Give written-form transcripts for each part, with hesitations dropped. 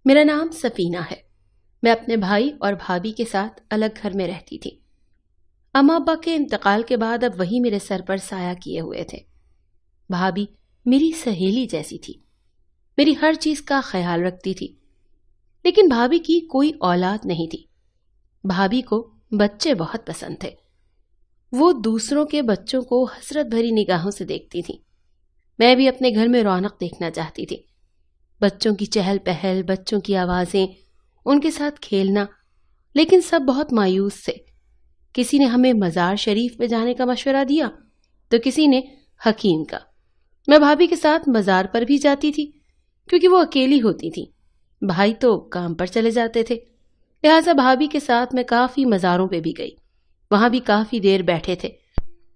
میرا نام سفینہ ہے۔ میں اپنے بھائی اور بھابھی کے ساتھ الگ گھر میں رہتی تھی۔ اماں ابا کے انتقال کے بعد اب وہی میرے سر پر سایہ کیے ہوئے تھے۔ بھابھی میری سہیلی جیسی تھی، میری ہر چیز کا خیال رکھتی تھی، لیکن بھابھی کی کوئی اولاد نہیں تھی۔ بھابھی کو بچے بہت پسند تھے۔ وہ دوسروں کے بچوں کو حسرت بھری نگاہوں سے دیکھتی تھی۔ میں بھی اپنے گھر میں رونق دیکھنا چاہتی تھی، بچوں کی چہل پہل، بچوں کی آوازیں، ان کے ساتھ کھیلنا، لیکن سب بہت مایوس تھے۔ کسی نے ہمیں مزار شریف پہ جانے کا مشورہ دیا تو کسی نے حکیم کا۔ میں بھابھی کے ساتھ مزار پر بھی جاتی تھی کیونکہ وہ اکیلی ہوتی تھی، بھائی تو کام پر چلے جاتے تھے، لہٰذا بھابھی کے ساتھ میں کافی مزاروں پہ بھی گئی، وہاں بھی کافی دیر بیٹھے تھے۔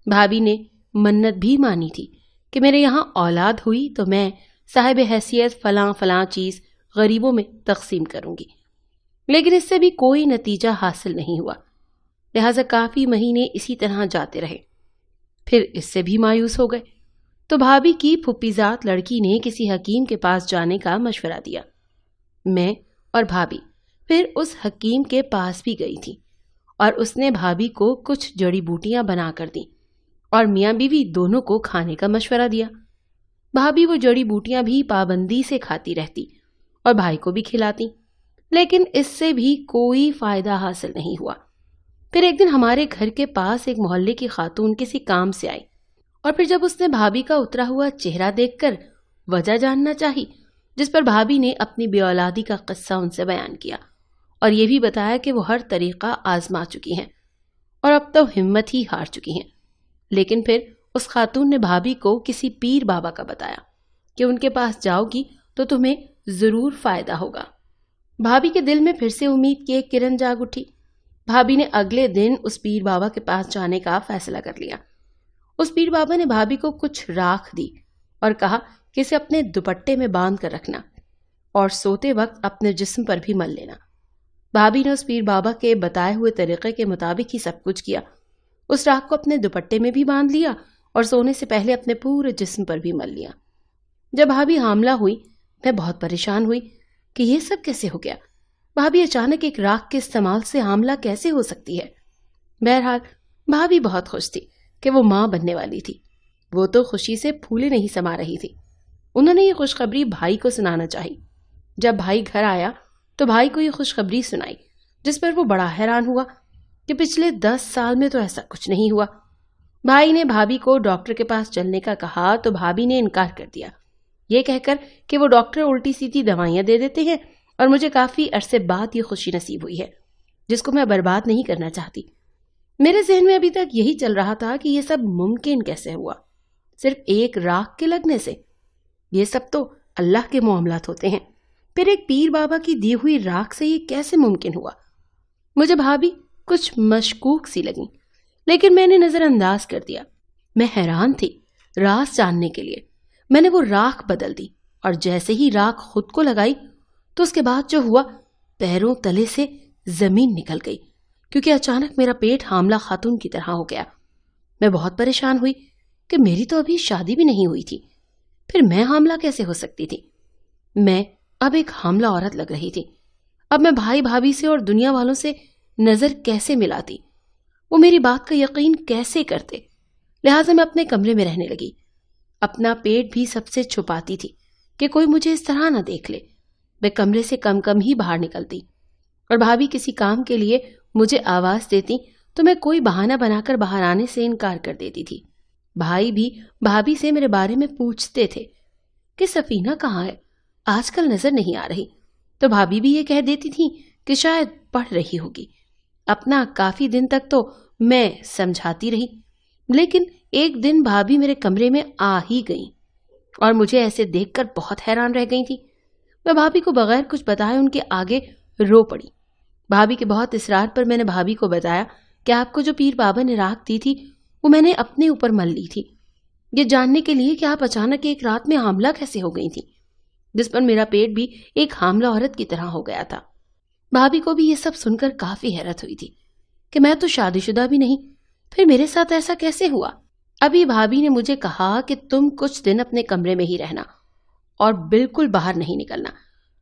بھابھی نے منت بھی مانی تھی کہ میرے یہاں اولاد ہوئی تو میں صاحب حیثیت فلاں فلاں چیز غریبوں میں تقسیم کروں گی، لیکن اس سے بھی کوئی نتیجہ حاصل نہیں ہوا، لہٰذا کافی مہینے اسی طرح جاتے رہے۔ پھر اس سے بھی مایوس ہو گئے تو بھابھی کی پھپھی زاد لڑکی نے کسی حکیم کے پاس جانے کا مشورہ دیا۔ میں اور بھابھی پھر اس حکیم کے پاس بھی گئی تھی اور اس نے بھابھی کو کچھ جڑی بوٹیاں بنا کر دیں اور میاں بیوی دونوں کو کھانے کا مشورہ دیا۔ بھابھی وہ جڑی بوٹیاں بھی پابندی سے کھاتی رہتی اور بھائی کو بھی کھلاتی، لیکن اس سے بھی کوئی فائدہ حاصل نہیں ہوا۔ پھر ایک دن ہمارے گھر کے پاس ایک محلے کی خاتون کسی کام سے آئی، اور پھر جب اس نے بھابھی کا اترا ہوا چہرہ دیکھ کر وجہ جاننا چاہی، جس پر بھابھی نے اپنی بے اولادی کا قصہ ان سے بیان کیا اور یہ بھی بتایا کہ وہ ہر طریقہ آزما چکی ہیں اور اب تو ہمت ہی ہار چکی ہیں۔ لیکن پھر اس خاتون نے بھابھی کو کسی پیر بابا کا بتایا کہ ان کے پاس جاؤ گی تو تمہیں ضرور فائدہ ہوگا۔ بھابھی کے دل میں پھر سے امید کی ایک کرن جاگ اٹھی۔ بھابھی نے اگلے دن اس پیر بابا کے پاس جانے کا فیصلہ کر لیا۔ اس پیر بابا نے بھابھی کو کچھ راکھ دی اور کہا کہ اسے اپنے دوپٹے میں باندھ کر رکھنا اور سوتے وقت اپنے جسم پر بھی مل لینا۔ بھابھی نے اس پیر بابا کے بتائے ہوئے طریقے کے مطابق ہی سب کچھ کیا۔ اس راکھ کو اپنے دوپٹے میں بھی باندھ لیا اور سونے سے پہلے اپنے پورے جسم پر بھی مل لیا۔ جب بھابھی حاملہ ہوئی، میں بہت پریشان ہوئی کہ یہ سب کیسے ہو گیا۔ بھابھی اچانک ایک راکھ کے استعمال سے حاملہ کیسے ہو سکتی ہے؟ بہرحال بھابھی بہت خوش تھی کہ وہ ماں بننے والی تھی۔ وہ تو خوشی سے پھولے نہیں سما رہی تھی۔ انہوں نے یہ خوشخبری بھائی کو سنانا چاہی۔ جب بھائی گھر آیا تو بھائی کو یہ خوشخبری سنائی، جس پر وہ بڑا حیران ہوا کہ پچھلے 10 سال میں تو ایسا کچھ نہیں ہوا۔ بھائی نے بھابھی کو ڈاکٹر کے پاس چلنے کا کہا تو بھابھی نے انکار کر دیا، یہ کہہ کر کہ وہ ڈاکٹر الٹی سیدھی دوائیاں دے دیتے ہیں اور مجھے کافی عرصے بعد یہ خوشی نصیب ہوئی ہے جس کو میں برباد نہیں کرنا چاہتی۔ میرے ذہن میں ابھی تک یہی چل رہا تھا کہ یہ سب ممکن کیسے ہوا، صرف ایک راکھ کے لگنے سے؟ یہ سب تو اللہ کے معاملات ہوتے ہیں، پھر ایک پیر بابا کی دی ہوئی راکھ سے یہ کیسے ممکن ہوا؟ مجھے بھابھی کچھ مشکوک سی لگی، لیکن میں نے نظر انداز کر دیا۔ میں حیران تھی راز جاننے کے لیے۔ میں نے وہ راکھ بدل دی اور جیسے ہی راکھ خود کو لگائی تو اس کے بعد جو ہوا، پیروں تلے سے زمین نکل گئی، کیونکہ اچانک میرا پیٹ حاملہ خاتون کی طرح ہو گیا۔ میں بہت پریشان ہوئی کہ میری تو ابھی شادی بھی نہیں ہوئی تھی، پھر میں حاملہ کیسے ہو سکتی تھی؟ میں اب ایک حاملہ عورت لگ رہی تھی۔ اب میں بھائی بھابھی سے اور دنیا والوں سے نظر کیسے ملاتی؟ وہ میری بات کا یقین کیسے کرتے؟ لہٰذا میں اپنے کمرے میں رہنے لگی، اپنا پیٹ بھی سب سے چھپاتی تھی کہ کوئی مجھے اس طرح نہ دیکھ لے۔ میں کمرے سے کم کم ہی باہر نکلتی اور بھابھی کسی کام کے لیے مجھے آواز دیتی تو میں کوئی بہانہ بنا کر باہر آنے سے انکار کر دیتی تھی۔ بھائی بھی بھابھی سے میرے بارے میں پوچھتے تھے کہ سفینہ کہاں ہے، آج کل نظر نہیں آ رہی، تو بھابھی بھی یہ کہہ دیتی تھی کہ شاید پڑھ رہی ہوگی۔ اپنا کافی دن تک تو میں سمجھاتی رہی، لیکن ایک دن بھابھی میرے کمرے میں آ ہی گئیں اور مجھے ایسے دیکھ کر بہت حیران رہ گئی تھی۔ میں بھابھی کو بغیر کچھ بتائے ان کے آگے رو پڑی۔ بھابھی کے بہت اصرار پر میں نے بھابھی کو بتایا کہ آپ کو جو پیر بابا نے راکھ دی تھی وہ میں نے اپنے اوپر مل لی تھی، یہ جاننے کے لیے کہ آپ اچانک ایک رات میں حاملہ کیسے ہو گئی تھی، جس پر میرا پیٹ بھی ایک حاملہ عورت کی طرح ہو گیا تھا۔ بھابھی کو بھی یہ سب سن کر کافی حیرت ہوئی تھی کہ میں تو شادی شدہ بھی نہیں، پھر میرے ساتھ ایسا کیسے ہوا؟ ابھی بھابھی نے مجھے کہا کہ تم کچھ دن اپنے کمرے میں ہی رہنا اور بالکل باہر نہیں نکلنا،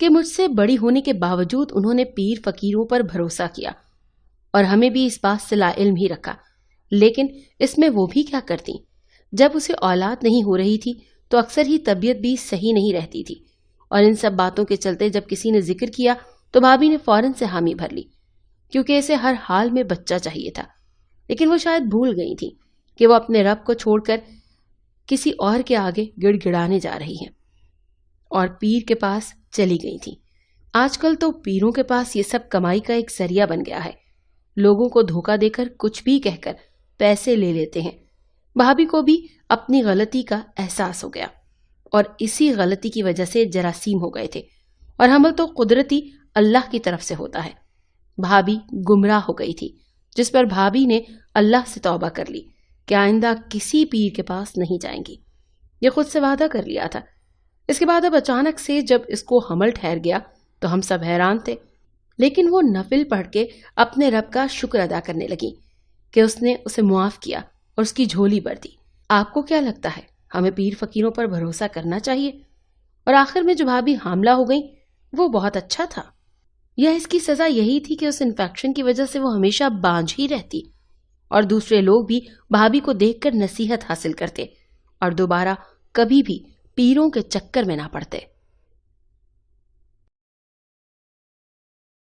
کہ مجھ سے بڑی ہونے کے باوجود انہوں نے پیر فقیروں پر بھروسہ کیا اور ہمیں بھی اس بات سے لا علم ہی رکھا، لیکن اس میں وہ بھی کیا کرتی؟ جب اسے اولاد نہیں ہو رہی تھی تو اکثر ہی طبیعت بھی صحیح نہیں رہتی تھی، اور ان سب باتوں کے چلتے جب کسی نے ذکر کیا تو بھابھی نے فوراً سے حامی بھر لی، کیونکہ اسے ہر حال میں بچہ چاہیے تھا۔ لیکن وہ شاید بھول گئی تھی کہ وہ اپنے رب کو چھوڑ کر کسی اور کے آگے گڑ گڑانے جا رہی ہیں، اور پیر کے پاس چلی گئی تھی۔ آج کل تو پیروں کے پاس یہ سب کمائی کا ایک ذریعہ بن گیا ہے، لوگوں کو دھوکہ دے کر کچھ بھی کہہ کر پیسے لے لیتے ہیں۔ بھابھی کو بھی اپنی غلطی کا احساس ہو گیا، اور اسی غلطی کی وجہ سے جراثیم ہو گئے تھے، اور حمل تو قدرتی اللہ کی طرف سے ہوتا ہے۔ بھابھی گمراہ ہو گئی تھی، جس پر بھابھی نے اللہ سے توبہ کر لی کہ آئندہ کسی پیر کے پاس نہیں جائیں گی۔ یہ خود سے وعدہ کر لیا تھا۔ اس کے بعد اب اچانک سے جب اس کو حمل ٹھہر گیا تو ہم سب حیران تھے، لیکن وہ نفل پڑھ کے اپنے رب کا شکر ادا کرنے لگی کہ اس نے اسے معاف کیا اور اس کی جھولی بھر دی۔ آپ کو کیا لگتا ہے، ہمیں پیر فقیروں پر بھروسہ کرنا چاہیے؟ اور آخر میں جو بھابھی حاملہ ہو گئی وہ بہت اچھا تھا، یا اس کی سزا یہی تھی کہ اس انفیکشن کی وجہ سے وہ ہمیشہ بانجھ ہی رہتی، اور دوسرے لوگ بھی بھابھی کو دیکھ کر نصیحت حاصل کرتے اور دوبارہ کبھی بھی پیروں کے چکر میں نہ پڑتے؟